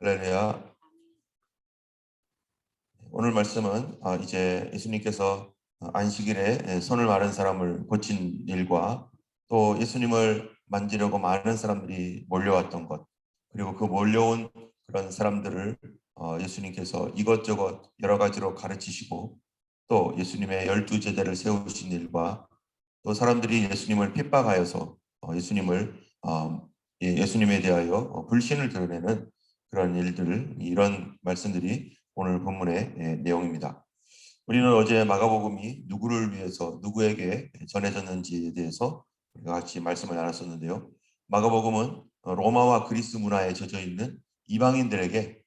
할렐루야. 오늘 말씀은 이제 예수님께서 안식일에 손을 마른 사람을 고친 일과 또 예수님을 만지려고 많은 사람들이 몰려왔던 것, 그리고 그 몰려온 그런 사람들을 예수님께서 이것저것 여러 가지로 가르치시고 또 예수님의 12제자를 세우신 일과 또 사람들이 예수님을 핍박하여서 예수님에 대하여 불신을 드러내는 그런 일들, 이런 말씀들이 오늘 본문의 내용입니다. 우리는 어제 마가복음이 누구를 위해서 누구에게 전해졌는지에 대해서 우리가 같이 말씀을 나눴었는데요. 마가복음은 로마와 그리스 문화에 젖어 있는 이방인들에게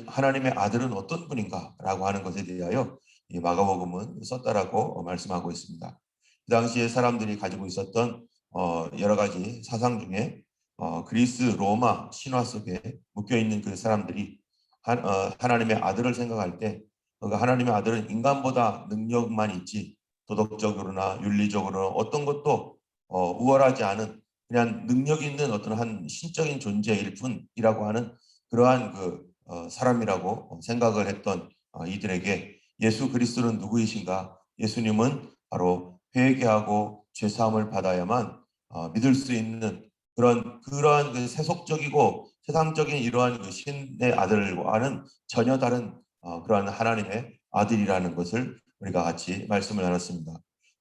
하나님의 아들은 어떤 분인가라고 하는 것에 대하여 이 마가복음은 썼다라고 말씀하고 있습니다. 그 당시에 사람들이 가지고 있었던 여러 가지 사상 중에 그리스 로마 신화 속에 묶여 있는 그 사람들이 하나님의 아들을 생각할 때 하나님의 아들은 인간보다 능력만 있지 도덕적으로나 윤리적으로 어떤 것도 우월하지 않은 그냥 능력 있는 어떤 한 신적인 존재일 뿐이라고 하는 그러한 사람이라고 생각을 했던 이들에게 예수 그리스도는 누구이신가? 예수님은 바로 회개하고 죄사함을 받아야만 믿을 수 있는 그러한 그 세속적이고 세상적인 이러한 그 신의 아들과는 전혀 다른 그러한 하나님의 아들이라는 것을 우리가 같이 말씀을 나눴습니다.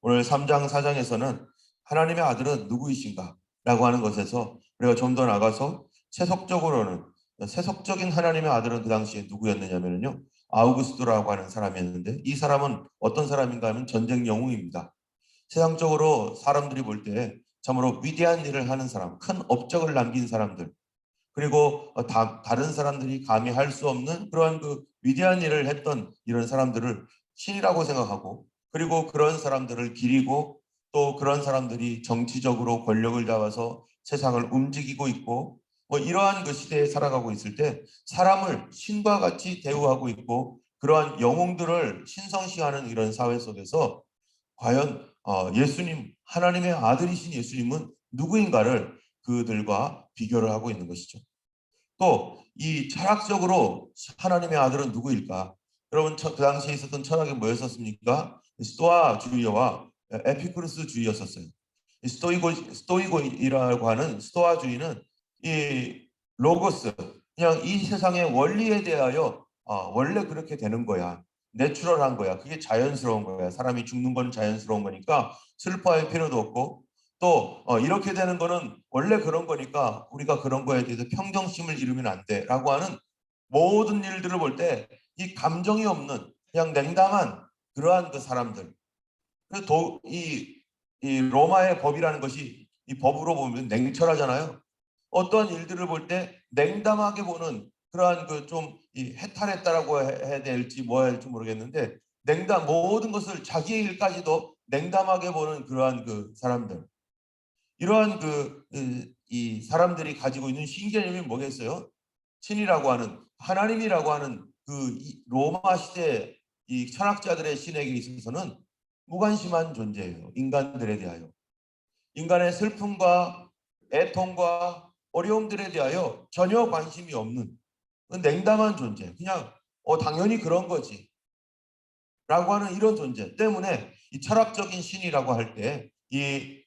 오늘 3장 4장에서는 하나님의 아들은 누구이신가? 라고 하는 것에서 우리가 좀 더 나가서 세속적인 하나님의 아들은 그 당시에 누구였느냐면요, 아우구스도라고 하는 사람이었는데, 이 사람은 어떤 사람인가 하면 전쟁 영웅입니다. 세상적으로 사람들이 볼 때 참으로 위대한 일을 하는 사람, 큰 업적을 남긴 사람들, 그리고 다른 사람들이 감히 할 수 없는 그러한 그 위대한 일을 했던 이런 사람들을 신이라고 생각하고, 그리고 그런 사람들을 기리고 또 그런 사람들이 정치적으로 권력을 잡아서 세상을 움직이고 있고 이러한 그 시대에 살아가고 있을 때 사람을 신과 같이 대우하고 있고 그러한 영웅들을 신성시하는 이런 사회 속에서 과연 예수님, 하나님의 아들이신 예수님은 누구인가를 그들과 비교를 하고 있는 것이죠. 또 이 철학적으로 하나님의 아들은 누구일까? 여러분 그 당시에 있었던 철학이 뭐였었습니까? 스토아주의와 에피쿠르스주의였었어요. 스토이고이라고 하는 스토아주의는 이 로고스, 그냥 이 세상의 원리에 대하여 원래 그렇게 되는 거야. 내추럴한 거야. 그게 자연스러운 거야. 사람이 죽는 건 자연스러운 거니까 슬퍼할 필요도 없고 또 이렇게 되는 거는 원래 그런 거니까 우리가 그런 거에 대해서 평정심을 잃으면 안 돼라고 하는 모든 일들을 볼 때 이 감정이 없는 그냥 냉담한 그러한 그 사람들. 이 로마의 법이라는 것이 이 법으로 보면 냉철하잖아요. 어떠한 일들을 볼 때 냉담하게 보는 그러한 그 좀 해탈했다라고 해야 될지 뭐 해야 될지 모르겠는데 모든 것을 자기의 일까지도 냉담하게 보는 그러한 그 사람들. 이러한 이 사람들이 가지고 있는 신개념이 뭐겠어요? 신이라고 하는 하나님이라고 하는 로마 시대 이 철학자들의 신에게 있어서는 무관심한 존재예요. 인간들에 대하여. 인간의 슬픔과 애통과 어려움들에 대하여 전혀 관심이 없는 냉담한 존재. 그냥 당연히 그런 거지. 라고 하는 이런 존재 때문에 이 철학적인 신이라고 할 때 이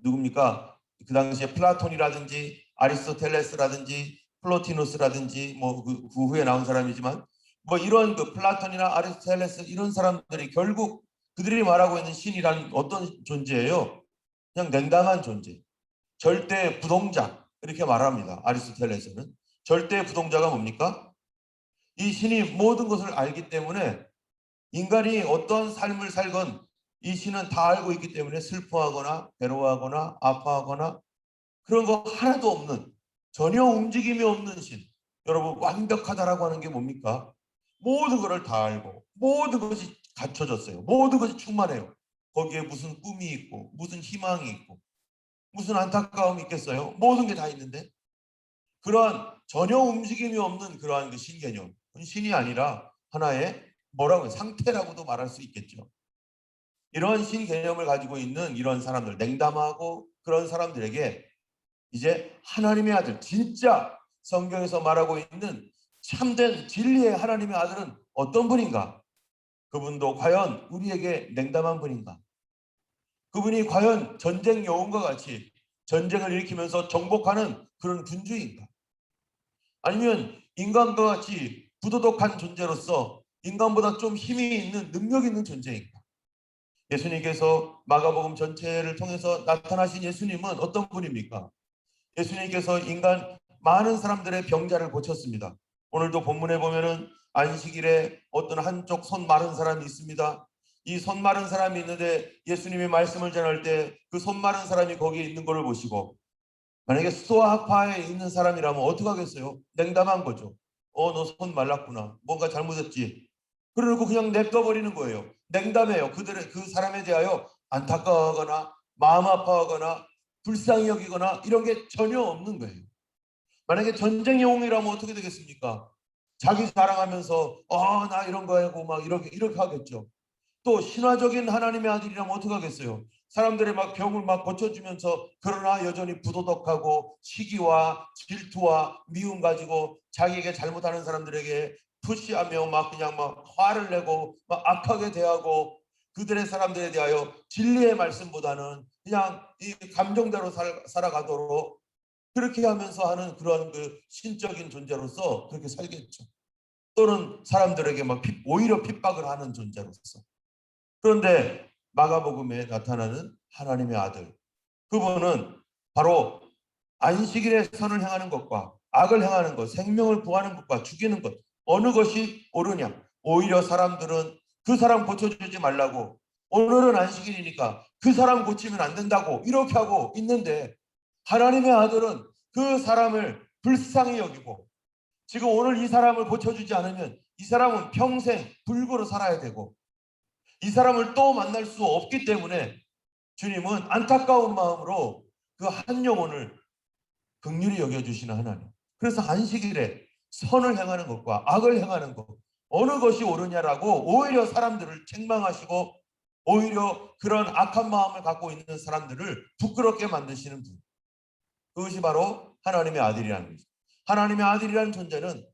누굽니까? 그 당시에 플라톤이라든지 아리스토텔레스라든지 플로티누스라든지 그 후에 나온 사람이지만 이런 그 플라톤이나 아리스토텔레스 이런 사람들이 결국 그들이 말하고 있는 신이란 어떤 존재예요? 그냥 냉담한 존재. 절대 부동자 이렇게 말합니다. 아리스토텔레스는. 절대 부동자가 뭡니까? 이 신이 모든 것을 알기 때문에 인간이 어떤 삶을 살건 이 신은 다 알고 있기 때문에 슬퍼하거나 괴로워하거나 아파하거나 그런 거 하나도 없는 전혀 움직임이 없는 신. 여러분 완벽하다라고 하는 게 뭡니까? 모든 것을 다 알고 모든 것이 갖춰졌어요. 모든 것이 충만해요. 거기에 무슨 꿈이 있고 무슨 희망이 있고 무슨 안타까움이 있겠어요? 모든 게 다 있는데 그러한 전혀 움직임이 없는 그러한 그 신개념. 신이 아니라 하나의 뭐라고 상태라고도 말할 수 있겠죠. 이런 신개념을 가지고 있는 이런 사람들, 냉담하고 그런 사람들에게 이제 하나님의 아들, 진짜 성경에서 말하고 있는 참된 진리의 하나님의 아들은 어떤 분인가? 그분도 과연 우리에게 냉담한 분인가? 그분이 과연 전쟁 여운과 같이 전쟁을 일으키면서 정복하는 그런 군주인가? 아니면 인간과 같이 부도덕한 존재로서 인간보다 좀 힘이 있는 능력 있는 존재인가? 예수님께서 마가복음 전체를 통해서 나타나신 예수님은 어떤 분입니까? 예수님께서 인간 많은 사람들의 병자를 고쳤습니다. 오늘도 본문에 보면은 안식일에 어떤 한쪽 손 마른 사람이 있습니다. 이 손 마른 사람이 있는데 예수님이 말씀을 전할 때 그 손 마른 사람이 거기에 있는 것을 보시고, 만약에 수도학파에 있는 사람이라면 어떻게 하겠어요? 냉담한 거죠. 너 손 말랐구나. 뭔가 잘못했지. 그러고 그냥 냅둬버리는 거예요. 냉담해요. 그 사람에 대하여 안타까워하거나 마음 아파하거나 불쌍히 여기거나 이런 게 전혀 없는 거예요. 만약에 전쟁 영웅이라면 어떻게 되겠습니까? 자기 자랑하면서 나 이런 거 하고 막 이렇게 하겠죠. 또 신화적인 하나님의 아들이라면 어떻게 하겠어요? 사람들의 막 병을 막 고쳐주면서 그러나 여전히 부도덕하고 시기와 질투와 미움 가지고 자기에게 잘못하는 사람들에게 푸시하며 막 그냥 막 화를 내고 막 악하게 대하고 그들의 사람들에 대하여 진리의 말씀보다는 그냥 이 감정대로 살아가도록 그렇게 하면서 하는 그런 그 신적인 존재로서 그렇게 살겠죠. 또는 사람들에게 막 오히려 핍박을 하는 존재로서. 그런데 마가복음에 나타나는 하나님의 아들, 그분은 바로 안식일에 선을 행하는 것과 악을 행하는 것, 생명을 구하는 것과 죽이는 것, 어느 것이 옳으냐? 오히려 사람들은 그 사람 고쳐주지 말라고, 오늘은 안식일이니까 그 사람 고치면 안 된다고 이렇게 하고 있는데, 하나님의 아들은 그 사람을 불쌍히 여기고, 지금 오늘 이 사람을 고쳐주지 않으면 이 사람은 평생 불구로 살아야 되고, 이 사람을 또 만날 수 없기 때문에 주님은 안타까운 마음으로 그 한 영혼을 긍휼히 여겨주시는 하나님. 그래서 안식일에 선을 행하는 것과 악을 행하는 것, 어느 것이 옳으냐라고 오히려 사람들을 책망하시고 오히려 그런 악한 마음을 갖고 있는 사람들을 부끄럽게 만드시는 분. 그것이 바로 하나님의 아들이라는 거죠. 하나님의 아들이라는 존재는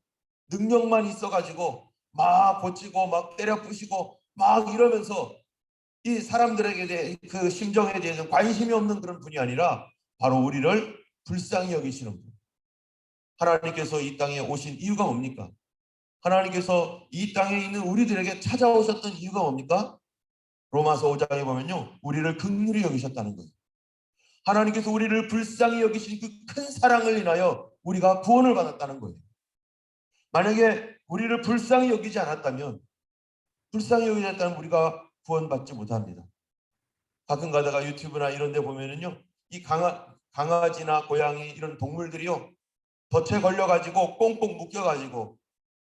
능력만 있어가지고 막 고치고 막 때려 부시고 막 이러면서 이 사람들에게 대해 그 심정에 대해서 관심이 없는 그런 분이 아니라 바로 우리를 불쌍히 여기시는 분. 하나님께서 이 땅에 오신 이유가 뭡니까? 하나님께서 이 땅에 있는 우리들에게 찾아오셨던 이유가 뭡니까? 로마서 5장에 보면요, 우리를 긍휼히 여기셨다는 거예요. 하나님께서 우리를 불쌍히 여기신 그 큰 사랑을 인하여 우리가 구원을 받았다는 거예요. 만약에 우리를 불쌍히 여기지 않았다면, 불쌍히 여기지 않았다면 우리가 구원받지 못합니다. 가끔 가다가 유튜브나 이런 데 보면은요, 이 강아지나 고양이 이런 동물들이요, 덫에 걸려가지고 꽁꽁 묶여가지고,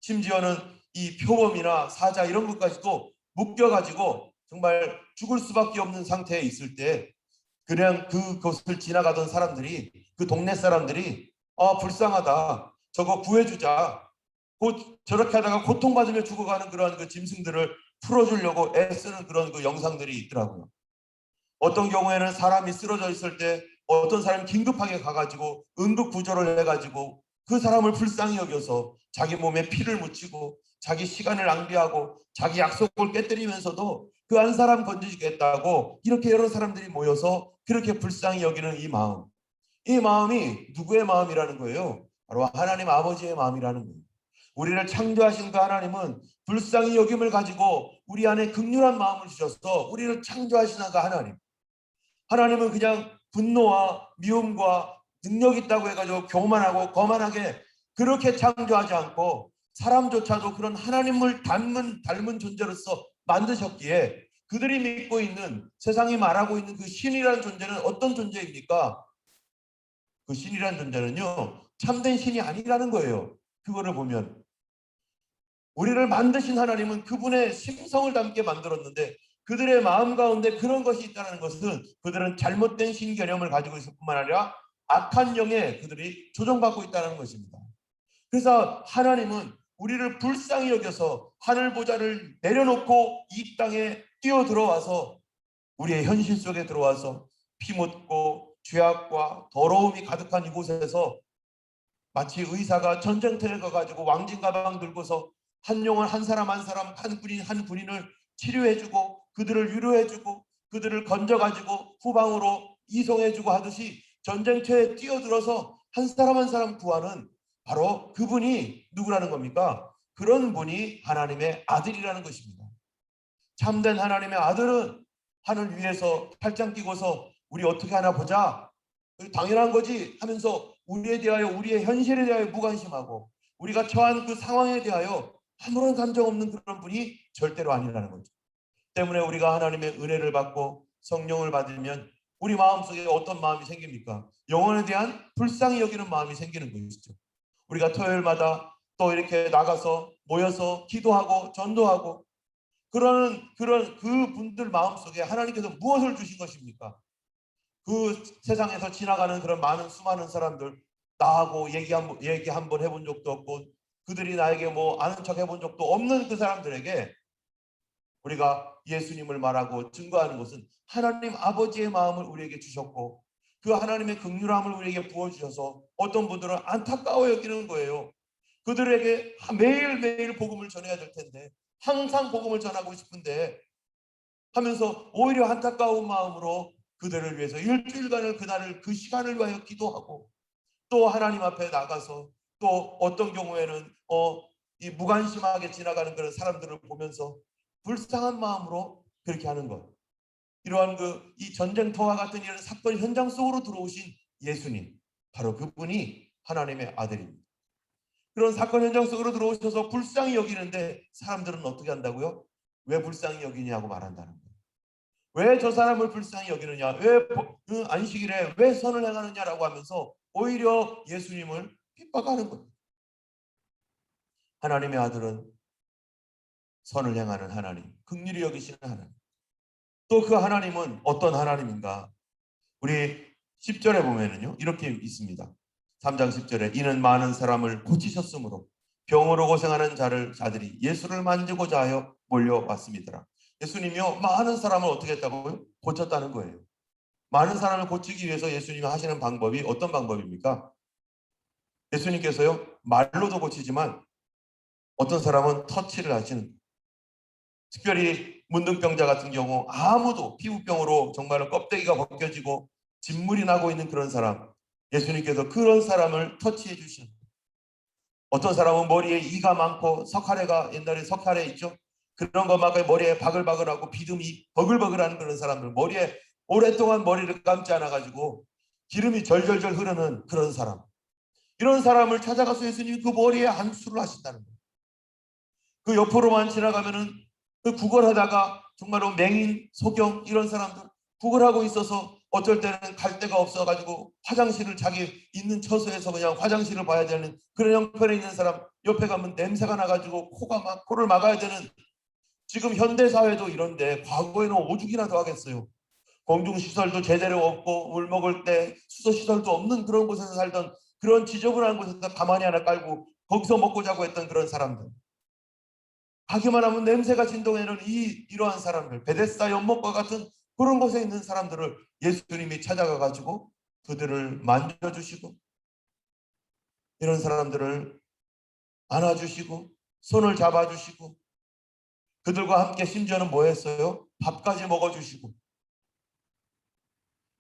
심지어는 이 표범이나 사자 이런 것까지도 묶여가지고 정말 죽을 수밖에 없는 상태에 있을 때, 그냥 그곳을 지나가던 사람들이, 그 동네 사람들이 불쌍하다, 저거 구해주자, 곧 저렇게 하다가 고통받으며 죽어가는 그런 그 짐승들을 풀어주려고 애쓰는 그런 그 영상들이 있더라고요. 어떤 경우에는 사람이 쓰러져 있을 때 어떤 사람이 긴급하게 가가지고 응급 구조를 해가지고 그 사람을 불쌍히 여겨서 자기 몸에 피를 묻히고 자기 시간을 낭비하고 자기 약속을 깨뜨리면서도 그 한 사람 건지겠다고 이렇게 여러 사람들이 모여서 그렇게 불쌍히 여기는 이 마음이 누구의 마음이라는 거예요? 바로 하나님 아버지의 마음이라는 거예요. 우리를 창조하신 그 하나님은 불쌍히 여김을 가지고 우리 안에 긍휼한 마음을 주셔서 우리를 창조하신 그 하나님은 그냥 분노와 미움과 능력 있다고 해가지고 교만하고 거만하게 그렇게 창조하지 않고 사람조차도 그런 하나님을 닮은 존재로서 만드셨기에, 그들이 믿고 있는, 세상이 말하고 있는 그 신이라는 존재는 어떤 존재입니까? 그 신이라는 존재는요, 참된 신이 아니라는 거예요. 그거를 보면 우리를 만드신 하나님은 그분의 심성을 담게 만들었는데, 그들의 마음 가운데 그런 것이 있다는 것은 그들은 잘못된 신 개념을 가지고 있을 뿐만 아니라 악한 영에 그들이 조종받고 있다는 것입니다. 그래서 하나님은 우리를 불쌍히 여겨서 하늘 보좌를 내려놓고 이 땅에 뛰어들어와서 우리의 현실 속에 들어와서 피 묻고 죄악과 더러움이 가득한 이곳에서 마치 의사가 전쟁터에 가가지고 왕진 가방 들고서 한 영혼 한 사람 한 사람 한 군인 한 군인을 치료해주고 그들을 위로해주고 그들을 건져가지고 후방으로 이송해주고 하듯이 전쟁터에 뛰어들어서 한 사람 한 사람 구하는 바로 그분이 누구라는 겁니까? 그런 분이 하나님의 아들이라는 것입니다. 참된 하나님의 아들은 하늘 위에서 팔짱 끼고서 우리 어떻게 하나 보자, 당연한 거지 하면서 우리에 대하여 우리의 현실에 대하여 무관심하고 우리가 처한 그 상황에 대하여 아무런 감정 없는 그런 분이 절대로 아니라는 거죠. 때문에 우리가 하나님의 은혜를 받고 성령을 받으면 우리 마음속에 어떤 마음이 생깁니까? 영혼에 대한 불쌍히 여기는 마음이 생기는 것이죠. 우리가 토요일마다 또 이렇게 나가서 모여서 기도하고 전도하고 그런 그 분들 마음속에 하나님께서 무엇을 주신 것입니까? 그 세상에서 지나가는 그런 많은 수많은 사람들, 나하고 얘기 한번 해본 적도 없고 그들이 나에게 뭐 아는 척 해본 적도 없는 그 사람들에게 우리가 예수님을 말하고 증거하는 것은 하나님 아버지의 마음을 우리에게 주셨고 그 하나님의 긍휼함을 우리에게 부어주셔서 어떤 분들은 안타까워 여기는 거예요. 그들에게 매일매일 복음을 전해야 될 텐데 항상 복음을 전하고 싶은데 하면서 오히려 안타까운 마음으로 그들을 위해서 일주일간을 그날을 그 시간을 위하여 기도하고 또 하나님 앞에 나가서 또 어떤 경우에는 이 무관심하게 지나가는 그런 사람들을 보면서 불쌍한 마음으로 그렇게 하는 것. 이러한 이 전쟁터와 같은 이런 사건 현장 속으로 들어오신 예수님, 바로 그분이 하나님의 아들입니다. 그런 사건 현장 속으로 들어오셔서 불쌍히 여기는데 사람들은 어떻게 한다고요? 왜 불쌍히 여기냐고 말한다는 거예요. 왜 저 사람을 불쌍히 여기느냐? 왜 안식일에 왜 선을 행하느냐라고 하면서 오히려 예수님을 핍박하는 거예요. 하나님의 아들은 선을 행하는 하나님, 긍휼히 여기시는 하나님. 또 그 하나님은 어떤 하나님인가? 우리 10절에 보면은요 이렇게 있습니다. 3장 10절에 이는 많은 사람을 고치셨으므로 병으로 고생하는 자들이 예수를 만지고자 하여 몰려왔습니다. 예수님이요 많은 사람을 어떻게 했다고요? 고쳤다는 거예요. 많은 사람을 고치기 위해서 예수님이 하시는 방법이 어떤 방법입니까? 예수님께서요 말로도 고치지만 어떤 사람은 터치를 하시는 거예요. 특별히 문둥병자 같은 경우 아무도 피부병으로 정말 껍데기가 벗겨지고 진물이 나고 있는 그런 사람, 예수님께서 그런 사람을 터치해 주시는 거예요. 어떤 사람은 머리에 이가 많고 석가래가 옛날에 석가래 있죠. 그런 것만큼 머리에 바글바글하고 비듬이 버글버글하는 그런 사람들, 머리에 오랫동안 머리를 감지 않아가지고 기름이 절절절 흐르는 그런 사람, 이런 사람을 찾아가서 예수님이 그 머리에 안수를 하신다는 거예요. 그 옆으로만 지나가면은 그 구걸하다가 정말로 맹인, 소경 이런 사람들 구걸하고 있어서 어쩔 때는 갈 데가 없어가지고 화장실을 자기 있는 처소에서 그냥 화장실을 봐야 되는 그런 형편에 있는 사람, 옆에 가면 냄새가 나가지고 코를 막아야 되는, 지금 현대사회도 이런데 과거에는 오죽이나 더 하겠어요. 공중시설도 제대로 없고 물 먹을 때 수소시설도 없는 그런 곳에서 살던, 그런 지저분한 곳에서 가만히 하나 깔고 거기서 먹고 자고 했던 그런 사람들, 가기만 하면 냄새가 진동하는 이러한 사람들, 베데스다 연못과 같은 그런 곳에 있는 사람들을 예수님이 찾아가 가지고 그들을 만져주시고 이런 사람들을 안아주시고 손을 잡아주시고 그들과 함께 심지어는 뭐 했어요? 밥까지 먹어주시고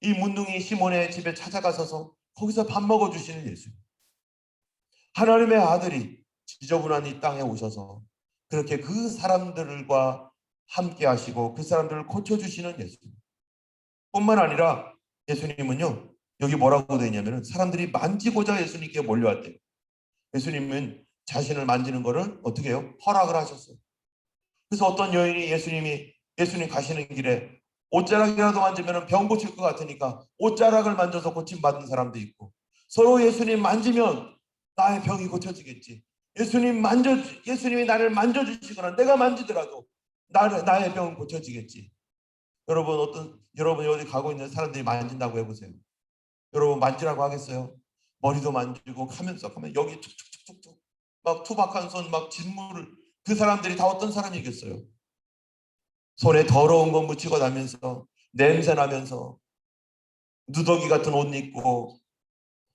이 문둥이 시몬의 집에 찾아가서서 거기서 밥 먹어주시는 예수님. 하나님의 아들이 지저분한 이 땅에 오셔서 그렇게 그 사람들과 함께 하시고 그 사람들을 고쳐주시는 예수님. 뿐만 아니라 예수님은요 여기 뭐라고 되어 있냐면 사람들이 만지고자 예수님께 몰려왔대요. 예수님은 자신을 만지는 거를 어떻게 해요? 허락을 하셨어요. 그래서 어떤 여인이 예수님 가시는 길에 옷자락이라도 만지면 병 고칠 것 같으니까 옷자락을 만져서 고침받은 사람도 있고, 서로 예수님 만지면 나의 병이 고쳐지겠지, 예수님이 나를 만져주시거나 내가 만지더라도 나의 병은 고쳐지겠지. 여러분이 어디 가고 있는 사람들이 만진다고 해보세요. 여러분 만지라고 하겠어요? 머리도 만지고 가면서 여기 툭툭툭툭 막 투박한 손 막 진물을, 그 사람들이 다 어떤 사람이겠어요? 손에 더러운 거 묻히고 나면서 냄새 나면서 누더기 같은 옷 입고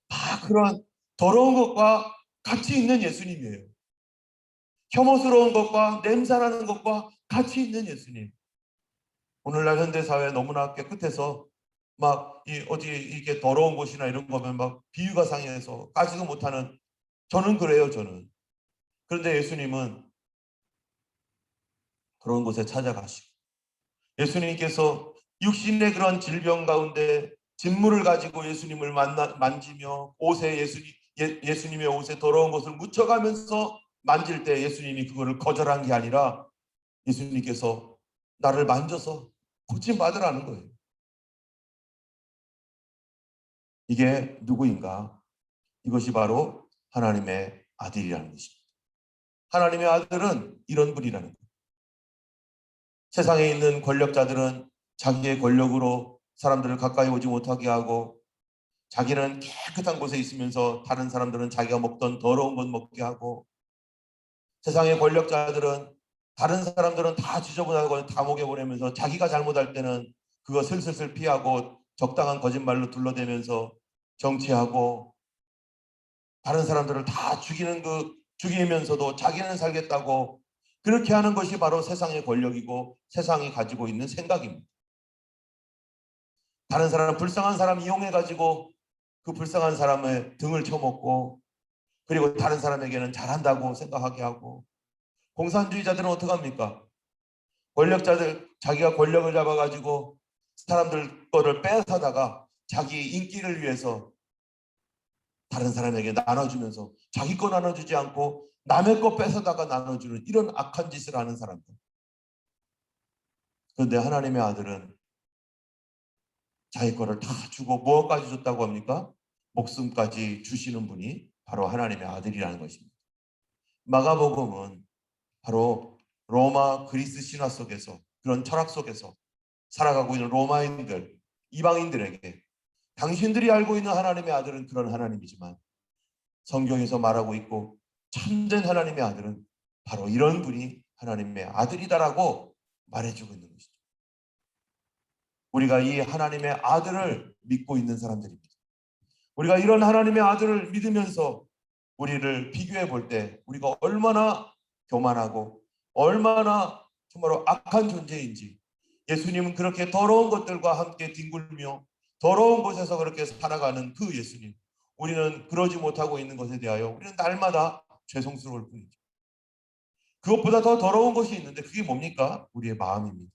막 그런 더러운 것과 같이 있는 예수님이에요. 혐오스러운 것과 냄새나는 것과 같이 있는 예수님. 오늘날 현대사회 너무나 깨끗해서 막 어디 이게 더러운 곳이나 이런 거면 막 비위가 상해서 까지도 못하는, 저는 그래요, 저는. 그런데 예수님은 그런 곳에 찾아가시고, 예수님께서 육신의 그런 질병 가운데 진물을 가지고 예수님을 만지며 옷에 예수님의 옷에 더러운 것을 묻혀가면서 만질 때 예수님이 그거를 거절한 게 아니라 예수님께서 나를 만져서 고침받으라는 거예요. 이게 누구인가? 이것이 바로 하나님의 아들이라는 것입니다. 하나님의 아들은 이런 분이라는 거예요. 세상에 있는 권력자들은 자기의 권력으로 사람들을 가까이 오지 못하게 하고, 자기는 깨끗한 곳에 있으면서 다른 사람들은 자기가 먹던 더러운 것 먹게 하고, 세상의 권력자들은 다른 사람들은 다 지저분하고 다 먹여보내면서 자기가 잘못할 때는 그거 슬슬슬 피하고 적당한 거짓말로 둘러대면서 정치하고, 다른 사람들을 다 죽이면서도 자기는 살겠다고 그렇게 하는 것이 바로 세상의 권력이고 세상이 가지고 있는 생각입니다. 다른 사람, 불쌍한 사람 이용해가지고 그 불쌍한 사람의 등을 쳐먹고, 그리고 다른 사람에게는 잘한다고 생각하게 하고, 공산주의자들은 어떻게 합니까? 권력자들, 자기가 권력을 잡아가지고 사람들 거를 빼앗아다가 자기 인기를 위해서 다른 사람에게 나눠주면서 자기 거 나눠주지 않고 남의 거 뺏어다가 나눠주는 이런 악한 짓을 하는 사람들. 그런데 하나님의 아들은 자기 거를 다 주고 무엇까지 줬다고 합니까? 목숨까지 주시는 분이 바로 하나님의 아들이라는 것입니다. 마가복음은 바로 로마 그리스 신화 속에서, 그런 철학 속에서 살아가고 있는 로마인들, 이방인들에게 당신들이 알고 있는 하나님의 아들은 그런 하나님이지만 성경에서 말하고 있고 참된 하나님의 아들은 바로 이런 분이 하나님의 아들이다라고 말해주고 있는 것이죠. 우리가 이 하나님의 아들을 믿고 있는 사람들입니다. 우리가 이런 하나님의 아들을 믿으면서 우리를 비교해 볼 때 우리가 얼마나 교만하고 얼마나 정말로 악한 존재인지, 예수님은 그렇게 더러운 것들과 함께 뒹굴며 더러운 곳에서 그렇게 살아가는 그 예수님, 우리는 그러지 못하고 있는 것에 대하여 우리는 날마다 죄송스러울 뿐이죠. 그것보다 더 더러운 것이 있는데 그게 뭡니까? 우리의 마음입니다.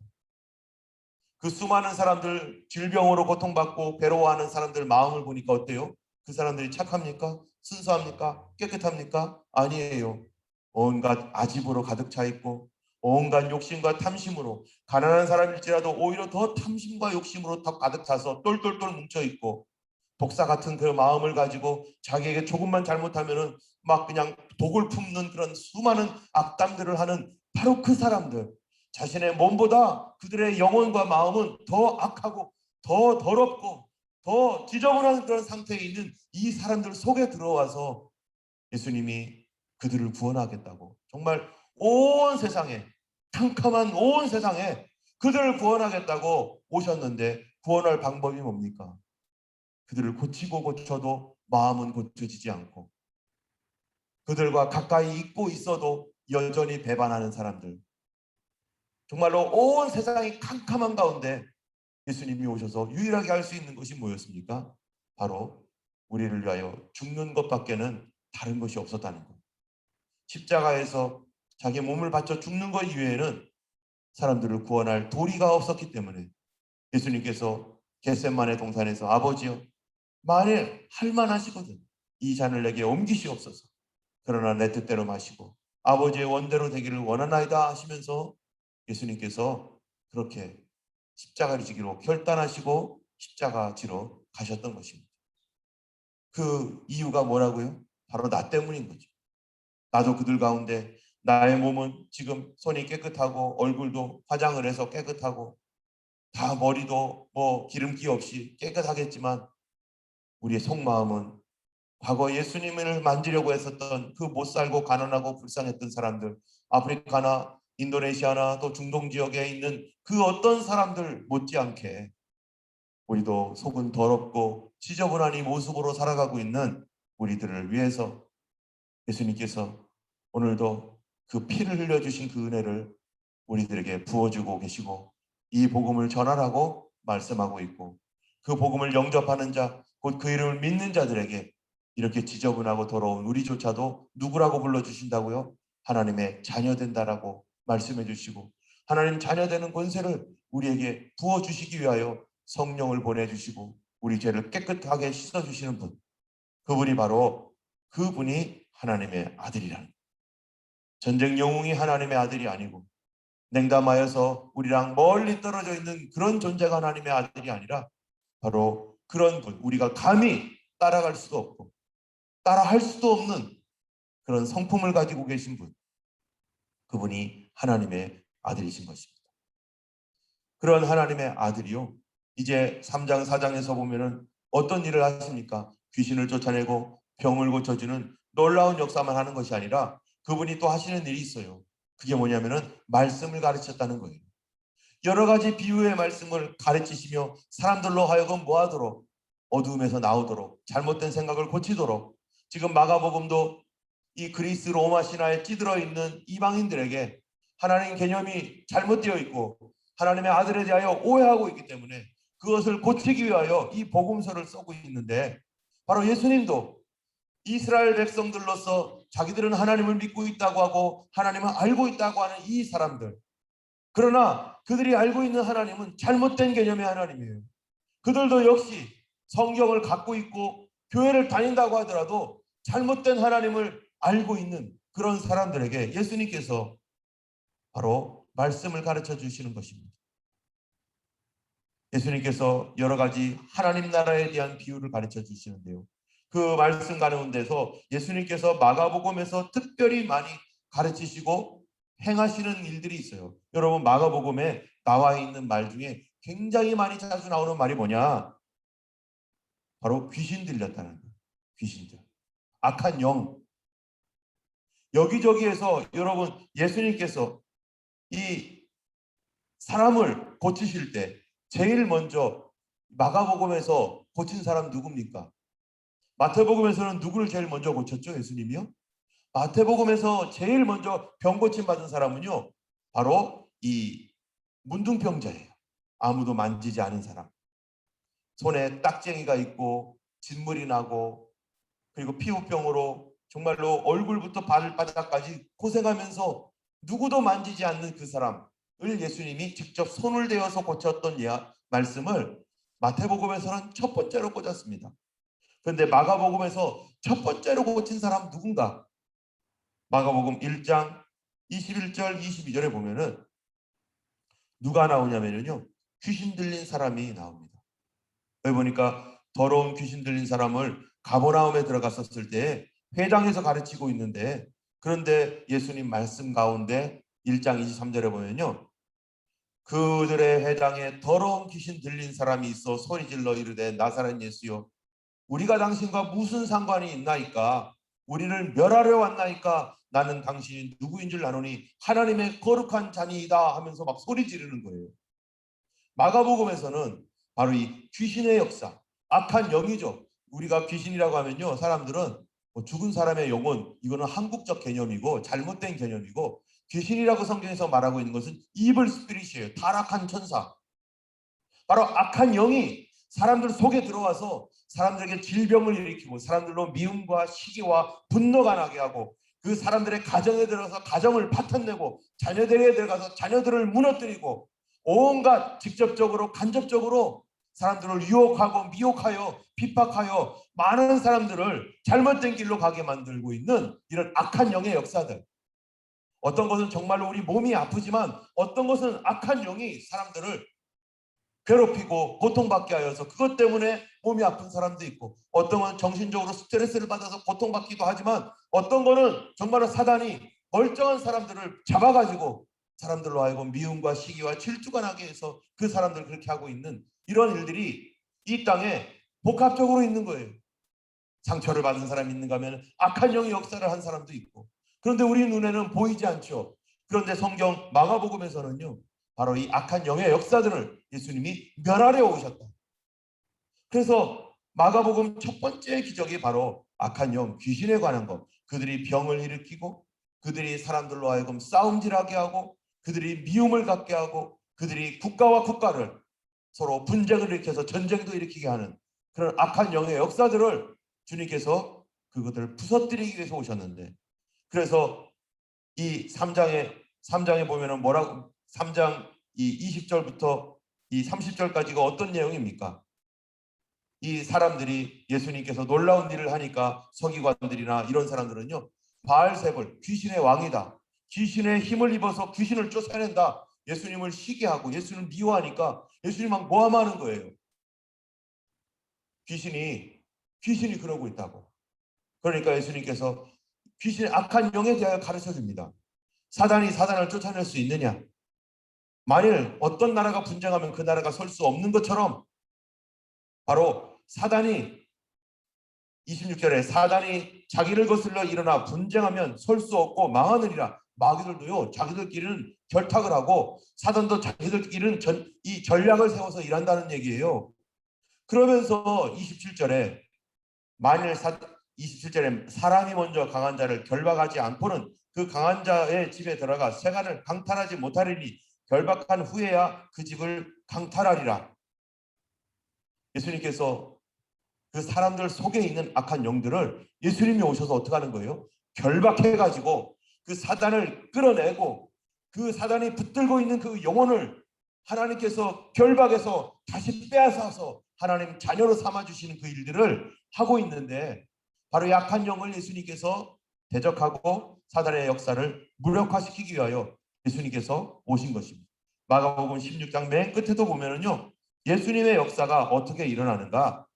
그 수많은 사람들, 질병으로 고통받고 괴로워하는 사람들 마음을 보니까 어때요? 그 사람들이 착합니까? 순수합니까? 깨끗합니까? 아니에요. 온갖 아집으로 가득 차 있고 온갖 욕심과 탐심으로, 가난한 사람일지라도 오히려 더 탐심과 욕심으로 더 가득 차서 똘똘똘 뭉쳐 있고, 독사 같은 그 마음을 가지고 자기에게 조금만 잘못하면은 막 그냥 독을 품는 그런 수많은 악담들을 하는 바로 그 사람들, 자신의 몸보다 그들의 영혼과 마음은 더 악하고 더 더럽고 더 지저분한 그런 상태에 있는 이 사람들 속에 들어와서 예수님이 그들을 구원하겠다고, 정말 온 세상에, 캄캄한 온 세상에 그들을 구원하겠다고 오셨는데, 구원할 방법이 뭡니까? 그들을 고치고 고쳐도 마음은 고쳐지지 않고, 그들과 가까이 있고 있어도 여전히 배반하는 사람들, 정말로 온 세상이 캄캄한 가운데 예수님이 오셔서 유일하게 할 수 있는 것이 뭐였습니까? 바로 우리를 위하여 죽는 것밖에는 다른 것이 없었다는 것. 십자가에서 자기 몸을 바쳐 죽는 것 이외에는 사람들을 구원할 도리가 없었기 때문에 예수님께서 겟세마네 동산에서 아버지여, 만일 할만하시거든 이 잔을 내게 옮기시옵소서. 그러나 내 뜻대로 마시고 아버지의 원대로 되기를 원하나이다 하시면서 예수님께서 그렇게 십자가를 지기로 결단하시고 십자가 지러 가셨던 것입니다. 그 이유가 뭐라고요? 바로 나 때문인 거죠. 나도 그들 가운데 나의 몸은 지금 손이 깨끗하고 얼굴도 화장을 해서 깨끗하고 다 머리도 뭐 기름기 없이 깨끗하겠지만, 우리의 속마음은 과거 예수님을 만지려고 했었던 그 못살고 가난하고 불쌍했던 사람들, 아프리카나 인도네시아나 또 중동 지역에 있는 그 어떤 사람들 못지않게 우리도 속은 더럽고 지저분한 이 모습으로 살아가고 있는 우리들을 위해서 예수님께서 오늘도 그 피를 흘려주신 그 은혜를 우리들에게 부어주고 계시고 이 복음을 전하라고 말씀하고 있고 그 복음을 영접하는 자, 곧 그 이름을 믿는 자들에게 이렇게 지저분하고 더러운 우리조차도 누구라고 불러주신다고요? 하나님의 자녀 된다라고 말씀해 주시고 하나님 자녀 되는 권세를 우리에게 부어주시기 위하여 성령을 보내주시고 우리 죄를 깨끗하게 씻어주시는 분, 그분이 바로 그분이 하나님의 아들이라는, 전쟁 영웅이 하나님의 아들이 아니고 냉담하여서 우리랑 멀리 떨어져 있는 그런 존재가 하나님의 아들이 아니라 바로 그런 분, 우리가 감히 따라갈 수도 없고 따라할 수도 없는 그런 성품을 가지고 계신 분, 그분이 하나님의 아들이신 것입니다. 그런 하나님의 아들이요, 이제 3장 4장에서 보면은 어떤 일을 하십니까? 귀신을 쫓아내고 병을 고쳐주는 놀라운 역사만 하는 것이 아니라 그분이 또 하시는 일이 있어요. 그게 뭐냐면은 말씀을 가르쳤다는 거예요. 여러 가지 비유의 말씀을 가르치시며 사람들로 하여금 뭐하도록, 어두움에서 나오도록, 잘못된 생각을 고치도록, 지금 마가복음도 이 그리스 로마 신화에 찌들어 있는 이방인들에게 하나님 개념이 잘못되어 있고 하나님의 아들에 대하여 오해하고 있기 때문에 그것을 고치기 위하여 이 복음서를 쓰고 있는데, 바로 예수님도 이스라엘 백성들로서 자기들은 하나님을 믿고 있다고 하고 하나님을 알고 있다고 하는 이 사람들, 그러나 그들이 알고 있는 하나님은 잘못된 개념의 하나님이에요. 그들도 역시 성경을 갖고 있고 교회를 다닌다고 하더라도 잘못된 하나님을 알고 있는 그런 사람들에게 예수님께서 바로 말씀을 가르쳐 주시는 것입니다. 예수님께서 여러 가지 하나님 나라에 대한 비유를 가르쳐 주시는데요, 그 말씀 가운데서 예수님께서 마가복음에서 특별히 많이 가르치시고 행하시는 일들이 있어요. 여러분, 마가복음에 나와 있는 말 중에 굉장히 많이 자주 나오는 말이 뭐냐? 바로 귀신 들렸다는 거예요. 귀신들, 악한 영. 여기저기에서 여러분, 예수님께서 이 사람을 고치실 때 제일 먼저 마가복음에서 고친 사람 누굽니까? 마태복음에서는 누구를 제일 먼저 고쳤죠? 예수님이요? 마태복음에서 제일 먼저 병 고침 받은 사람은요, 바로 이 문둥병자예요. 아무도 만지지 않은 사람. 손에 딱쟁이가 있고 진물이 나고 그리고 피부병으로 정말로 얼굴부터 발바닥까지 고생하면서 누구도 만지지 않는 그 사람을 예수님이 직접 손을 대어서 고쳤던 말씀을 마태복음에서는 첫 번째로 꽂았습니다. 그런데 마가복음에서 첫 번째로 고친 사람 누군가? 마가복음 1장 21절 22절에 보면은 누가 나오냐면요, 귀신 들린 사람이 나옵니다. 여기 보니까 더러운 귀신 들린 사람을 가버나움에 들어갔었을 때 회당에서 가르치고 있는데, 그런데 예수님 말씀 가운데 1장 23절에 보면요, 그들의 회당에 더러운 귀신 들린 사람이 있어 소리질러 이르되 나사렛 예수여, 우리가 당신과 무슨 상관이 있나이까? 우리를 멸하려 왔나이까? 나는 당신이 누구인 줄 아노니 하나님의 거룩한 자니이다 하면서 막 소리 지르는 거예요. 마가복음에서는 바로 이 귀신의 역사, 악한 영이죠. 우리가 귀신이라고 하면요, 사람들은 죽은 사람의 영혼, 이거는 한국적 개념이고 잘못된 개념이고, 귀신이라고 성경에서 말하고 있는 것은 이블 스피릿이에요. 타락한 천사. 바로 악한 영이 사람들 속에 들어와서 사람들에게 질병을 일으키고 사람들로 미움과 시기와 분노가 나게 하고 그 사람들의 가정에 들어가서 가정을 파탄내고 자녀들에 들어가서 자녀들을 무너뜨리고 온갖 직접적으로 간접적으로 사람들을 유혹하고 미혹하여 핍박하여 많은 사람들을 잘못된 길로 가게 만들고 있는 이런 악한 영의 역사들. 어떤 것은 정말로 우리 몸이 아프지만 어떤 것은 악한 영이 사람들을 괴롭히고 고통받게 하여서 그것 때문에 몸이 아픈 사람도 있고, 어떤 건 정신적으로 스트레스를 받아서 고통받기도 하지만 어떤 거는 정말로 사단이 멀쩡한 사람들을 잡아가지고 사람들로 하여금 미움과 시기와 질투가 나게 해서 그 사람들을 그렇게 하고 있는 이런 일들이 이 땅에 복합적으로 있는 거예요. 상처를 받은 사람이 있는가 하면 악한 영의 역사를 한 사람도 있고, 그런데 우리 눈에는 보이지 않죠. 그런데 성경 마가복음에서는요, 바로 이 악한 영의 역사들을 예수님이 멸하려 오셨다. 그래서 마가복음 첫 번째 기적이 바로 악한 영, 귀신에 관한 것, 그들이 병을 일으키고 그들이 사람들로 하여금 싸움질하게 하고 그들이 미움을 갖게 하고 그들이 국가와 국가를 서로 분쟁을 일으켜서 전쟁도 일으키게 하는 그런 악한 영의 역사들을 주님께서 그것들을 부서뜨리기 위해서 오셨는데, 그래서 이 3장에 보면은 뭐라고, 3장 이 20절부터 이 30절까지가 어떤 내용입니까? 이 사람들이 예수님께서 놀라운 일을 하니까 서기관들이나 이런 사람들은요, 바알세불 귀신의 왕이다, 귀신의 힘을 입어서 귀신을 쫓아낸다, 예수님을 시기하고 예수님을 미워하니까 예수님만 모함하는 거예요. 귀신이 그러고 있다고. 그러니까 예수님께서 귀신의 악한 영에 대하여 가르쳐 줍니다. 사단이 사단을 쫓아낼 수 있느냐? 만일 어떤 나라가 분쟁하면 그 나라가 설 수 없는 것처럼, 바로 사단이 26절에 사단이 자기를 거슬러 일어나 분쟁하면 설 수 없고 망하느니라. 마귀들도요, 자기들끼리는 결탁을 하고 사단도 자기들끼리는 이 전략을 세워서 일한다는 얘기예요. 그러면서 27절에 27절에 사람이 먼저 강한 자를 결박하지 않고는 그 강한 자의 집에 들어가 세간을 강탈하지 못하리니 결박한 후에야 그 집을 강탈하리라. 예수님께서 그 사람들 속에 있는 악한 영들을 예수님이 오셔서 어떻게 하는 거예요? 결박해가지고 그 사단을 끌어내고 그 사단이 붙들고 있는 그 영혼을 하나님께서 결박해서 다시 빼앗아서 하나님 자녀로 삼아주시는 그 일들을 하고 있는데, 바로 약한 영을 예수님께서 대적하고 사단의 역사를 무력화시키기 위하여 예수님께서 오신 것입니다. 마가복음 16장 맨 끝에도 보면은요, 예수님의 역사가 어떻게 일어나는가,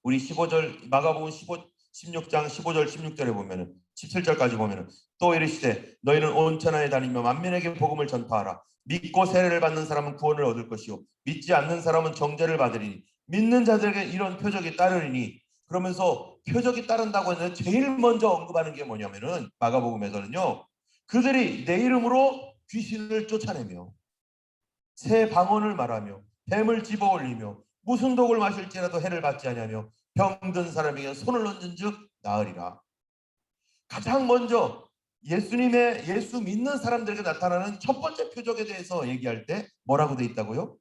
우리 15절 마가복음 16장 15절 16절에 보면은 17절까지 보면은 또 이르시되 너희는 온 천하에 다니며 만민에게 복음을 전파하라. 믿고 세례를 받는 사람은 구원을 얻을 것이요 믿지 않는 사람은 정죄를 받으리니 믿는 자들에게 이런 표적이 따르리니. 그러면서 표적이 따른다고 했는데 제일 먼저 언급하는 게 뭐냐면은 마가복음에서는요, 그들이 내 이름으로 귀신을 쫓아내며 새 방언을 말하며 뱀을 집어올리며 무슨 독을 마실지라도 해를 받지 아니하며 병든 사람에게 손을 얹은 즉 나으리라. 가장 먼저 예수 믿는 사람들에게 나타나는 첫 번째 표적에 대해서 얘기할 때 뭐라고 돼 있다고요?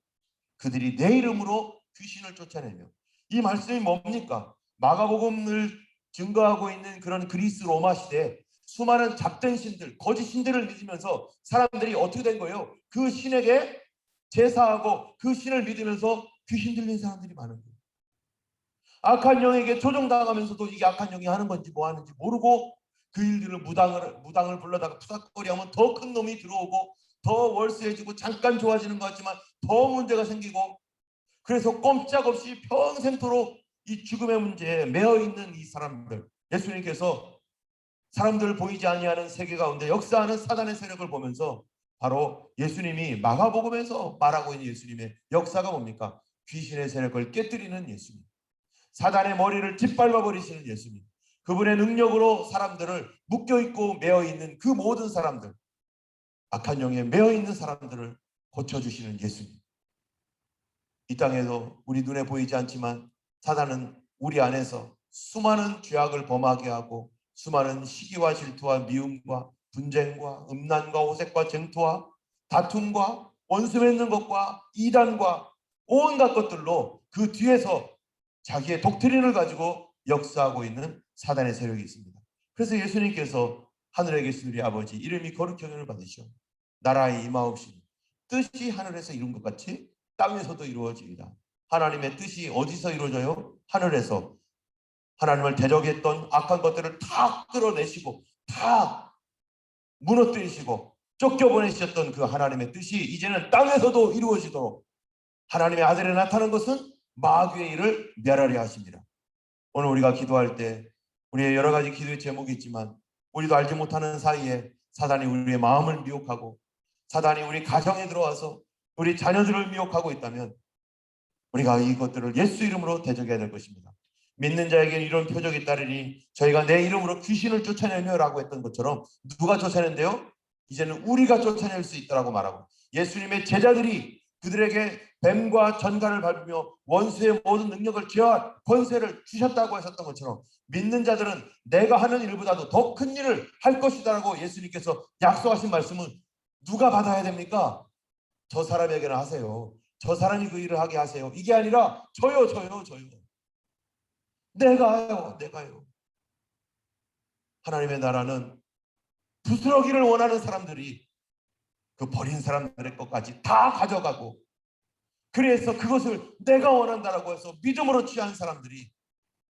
그들이 내 이름으로 귀신을 쫓아내며. 이 말씀이 뭡니까? 마가복음을 증거하고 있는 그런 그리스 로마 시대 수많은 잡된 신들, 거짓 신들을 믿으면서 사람들이 어떻게 된 거예요? 그 신에게 제사하고 그 신을 믿으면서 귀신 들린 사람들이 많은 거예요. 악한 영에게 조종당하면서도 이게 악한 영이 하는 건지 뭐 하는지 모르고 그 일들을 무당을 불러다가 푸닥거리하면 더 큰 놈이 들어오고 더 월세해지고 잠깐 좋아지는 것 같지만 더 문제가 생기고, 그래서 꼼짝없이 평생토록 이 죽음의 문제에 매여 있는 이 사람들, 예수님께서 사람들 보이지 아니하는 세계 가운데 역사하는 사단의 세력을 보면서 바로 예수님이 마가복음에서 말하고 있는 예수님의 역사가 뭡니까? 귀신의 세력을 깨뜨리는 예수님, 사단의 머리를 짓밟아 버리시는 예수님, 그분의 능력으로 사람들을 묶여있고 매어있는 그 모든 사람들, 악한 영에 매어있는 사람들을 고쳐주시는 예수님. 이 땅에서 우리 눈에 보이지 않지만 사단은 우리 안에서 수많은 죄악을 범하게 하고 수많은 시기와 질투와 미움과 분쟁과 음란과 호색과 쟁투와 다툼과 원수 맺는 것과 이단과 온갖 것들로 그 뒤에서 자기의 독트린을 가지고 역사하고 있는 사단의 세력이 있습니다. 그래서 예수님께서 하늘에 계신 우리 아버지 이름이 거룩히 여김을 받으시오 나라의 임하옵시니 뜻이 하늘에서 이룬 것 같이 땅에서도 이루어집니다. 하나님의 뜻이 어디서 이루어져요? 하늘에서. 하나님을 대적했던 악한 것들을 다 끌어내시고 다 무너뜨리시고 쫓겨보내셨던 그 하나님의 뜻이 이제는 땅에서도 이루어지도록 하나님의 아들이 나타난 것은 마귀의 일을 멸하려 하십니다. 오늘 우리가 기도할 때 우리의 여러 가지 기도의 제목이 있지만 우리도 알지 못하는 사이에 사단이 우리의 마음을 미혹하고 사단이 우리 가정에 들어와서 우리 자녀들을 미혹하고 있다면 우리가 이것들을 예수 이름으로 대적해야 될 것입니다. 믿는 자에게는 이런 표적이 따르니 저희가 내 이름으로 귀신을 쫓아내며 라고 했던 것처럼 누가 쫓아낸대요? 이제는 우리가 쫓아낼 수 있다라고 말하고 예수님의 제자들이 그들에게 뱀과 전갈을 밟으며 원수의 모든 능력을 제어할 권세를 주셨다고 하셨던 것처럼 믿는 자들은 내가 하는 일보다도 더 큰 일을 할 것이다라고 예수님께서 약속하신 말씀은 누가 받아야 됩니까? 저 사람에게나 하세요. 저 사람이 그 일을 하게 하세요. 이게 아니라 저요. 내가요. 하나님의 나라는 부스러기를 원하는 사람들이 그 버린 사람들의 것까지 다 가져가고, 그래서 그것을 내가 원한다라고 해서 믿음으로 취한 사람들이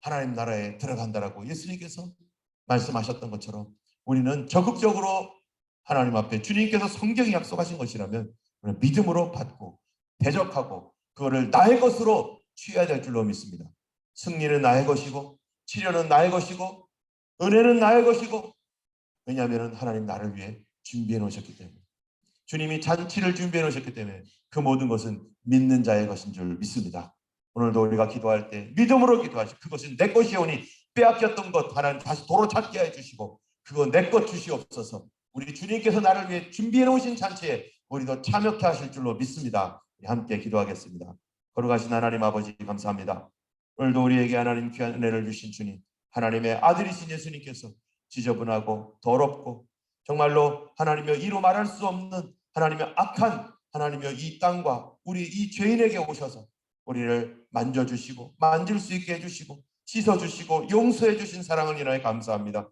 하나님 나라에 들어간다라고 예수님께서 말씀하셨던 것처럼 우리는 적극적으로 하나님 앞에 주님께서 성경이 약속하신 것이라면 우리는 믿음으로 받고 대적하고 그거를 나의 것으로 취해야 될 줄로 믿습니다. 승리는 나의 것이고 치료는 나의 것이고 은혜는 나의 것이고, 왜냐하면 하나님 나를 위해 준비해 놓으셨기 때문에, 주님이 잔치를 준비해 놓으셨기 때문에 그 모든 것은 믿는 자의 것인 줄 믿습니다. 오늘도 우리가 기도할 때 믿음으로 기도하시고 그것은 내 것이오니 빼앗겼던 것 하나님 다시 도로 찾게 해주시고 그거 내 것 주시옵소서. 우리 주님께서 나를 위해 준비해 놓으신 잔치에 우리도 참여케 하실 줄로 믿습니다. 함께 기도하겠습니다. 걸어가신 하나님 아버지 감사합니다. 오늘도 우리에게 하나님 귀한 은혜를 주신 주님, 하나님의 아들이신 예수님께서 지저분하고 더럽고 정말로 하나님여 이로 말할 수 없는 하나님의 악한 하나님여 이 땅과 우리 이 죄인에게 오셔서 우리를 만져주시고 만질 수 있게 해주시고 씻어주시고 용서해 주신 사랑을 인하여 감사합니다.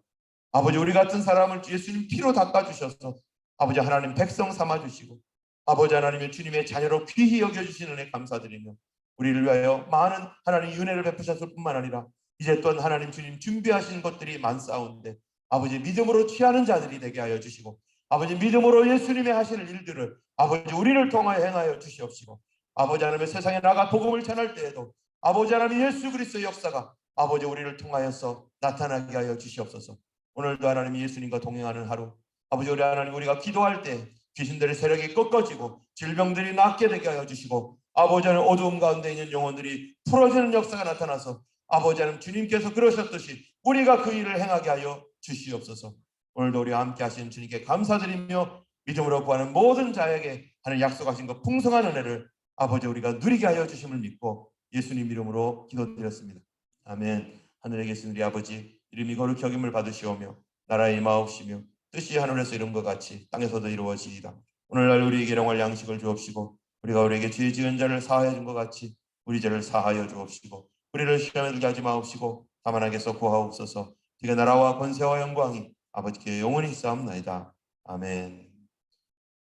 아버지, 우리 같은 사람을 예수님 피로 닦아주셔서 아버지 하나님 백성 삼아주시고 아버지 하나님의 주님의 자녀로 귀히 여겨주시는 은혜 감사드리며 우리를 위하여 많은 하나님 은혜를 베푸셨을 뿐만 아니라 이제 또한 하나님 주님 준비하신 것들이 많사온데 아버지 믿음으로 취하는 자들이 되게 하여 주시고 아버지 믿음으로 예수님의 하시는 일들을 아버지 우리를 통하여 행하여 주시옵시고 아버지 하나님의 세상에 나가 복음을 전할 때에도 아버지 하나님 예수 그리스도의 역사가 아버지 우리를 통하여서 나타나게 하여 주시옵소서. 오늘도 하나님 예수님과 동행하는 하루, 아버지 우리 하나님 우리가 기도할 때 귀신들의 세력이 꺾어지고 질병들이 낫게 되게 하여 주시고 아버지 하나님 어두움 가운데 있는 영혼들이 풀어지는 역사가 나타나서 아버지 하나님 주님께서 그러셨듯이 우리가 그 일을 행하게 하여 주시옵소서. 오늘도 우리와 함께 하신 주님께 감사드리며 믿음으로 구하는 모든 자에게 하는 약속하신 것 풍성한 은혜를 아버지 우리가 누리게 하여 주심을 믿고 예수님 이름으로 기도드렸습니다. 아멘. 하늘에 계신 우리 아버지 이름이 거룩히 여김을 받으시오며 나라의 임하옵시며 뜻이 하늘에서 이룬 것 같이 땅에서도 이루어지이다. 오늘날 우리에게 일용할 양식을 주옵시고 우리가 우리에게 죄 지은 자를 사하여 준 것 같이 우리 죄를 사하여 주옵시고 우리를 시험에 들게 하지 마옵시고 다만 악에서 구하옵소서. 주의 나라와 권세와 영광이 아버지께 영원히 있사옵나이다. 아멘.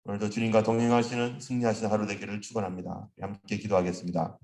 오늘도 주님과 동행하시는 승리하시는 하루 되기를 축원합니다. 함께 기도하겠습니다.